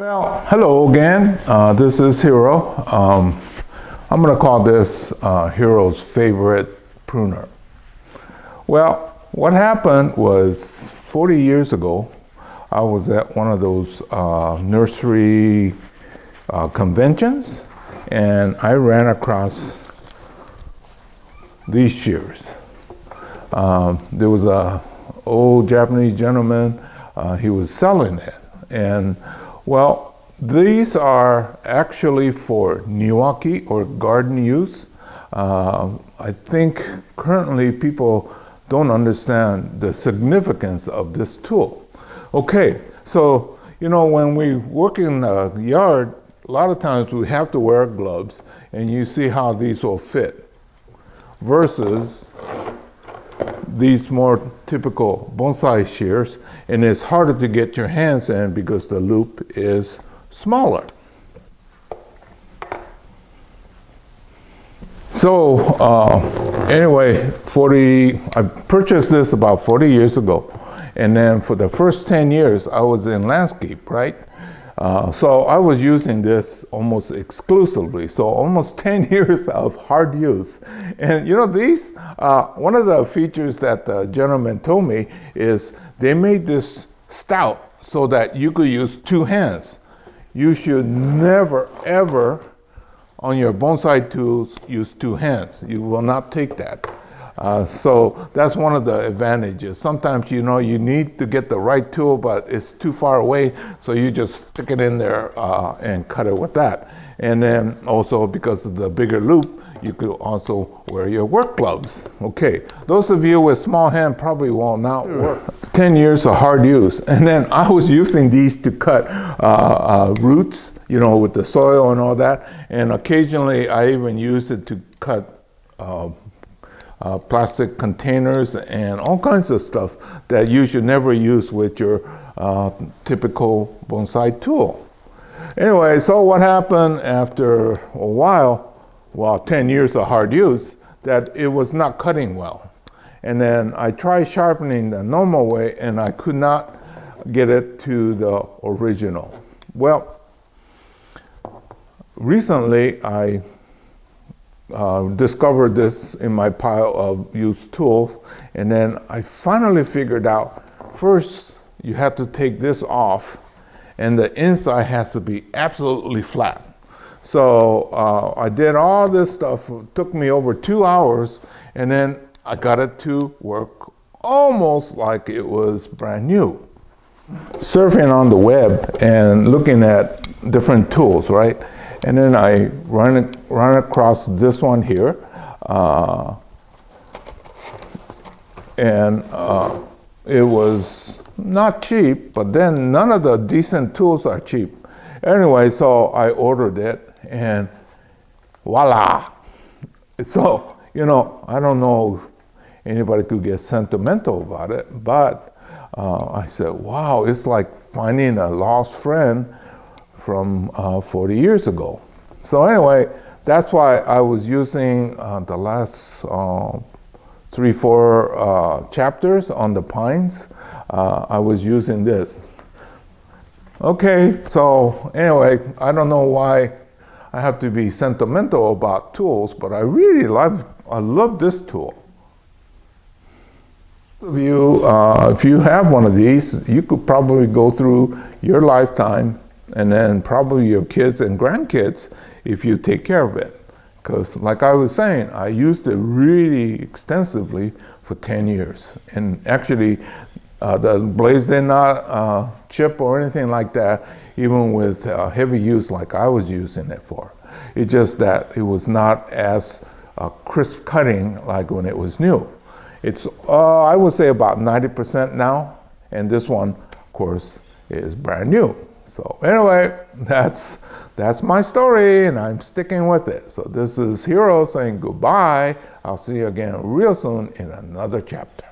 Well, hello again. This is Hiro. I'm going to call this Hiro's favorite pruner. Well, what happened was 40 years ago, I was at one of those nursery conventions, and I ran across these shears. There was an old Japanese gentleman, he was selling it. And well, these are actually for Niwaki or garden use. I think currently people don't understand the significance of this tool. Okay, so you know, when we work in the yard, a lot of times we have to wear gloves, and you see how these will fit versus these more typical bonsai shears, and it's harder to get your hands in because the loop is smaller. So anyway, I purchased this about 40 years ago, and then for the first 10 years I was in landscape, right? So I was using this almost exclusively, so almost 10 years of hard use. And you know, these, one of the features that the gentleman told me is they made this stout so that you could use two hands. You should never, ever, on your bonsai tools, use two hands. You will not take that. So that's one of the advantages. Sometimes, you know, you need to get the right tool, but it's too far away, so you just stick it in there and cut it with that. And then also, because of the bigger loop, you could also wear your work gloves. Okay, those of you with small hand probably will not work. 10 years of hard use. And then I was using these to cut roots, you know, with the soil and all that. And occasionally I even used it to cut plastic containers and all kinds of stuff that you should never use with your typical bonsai tool. Anyway, so what happened after a while, well, 10 years of hard use, that it was not cutting well. And then I tried sharpening the normal way, and I could not get it to the original. Well, recently I discovered this in my pile of used tools, and then I finally figured out, first you have to take this off, and the inside has to be absolutely flat. So I did all this stuff. It took me over 2 hours, and then I got it to work almost like it was brand new. Surfing on the web and looking at different tools, right? And then I run across this one here, and it was not cheap, but then none of the decent tools are cheap. Anyway, so I ordered it, and voila! So, you know, I don't know if anybody could get sentimental about it, but I said, wow, it's like finding a lost friend from 40 years ago. So anyway, that's why I was using the last 3-4 chapters on the pines. I was using this. Okay, so anyway, I don't know why I have to be sentimental about tools, but I really love this tool. If you have one of these, you could probably go through your lifetime, and then probably your kids and grandkids if you take care of it. Because like I was saying, I used it really extensively for 10 years. And actually, the blades did not chip or anything like that, even with heavy use like I was using it for. It's just that it was not as crisp cutting like when it was new. It's, I would say, about 90% now, and this one, of course, is brand new. So anyway, that's my story, and I'm sticking with it. So this is Hiro saying goodbye. I'll see you again real soon in another chapter.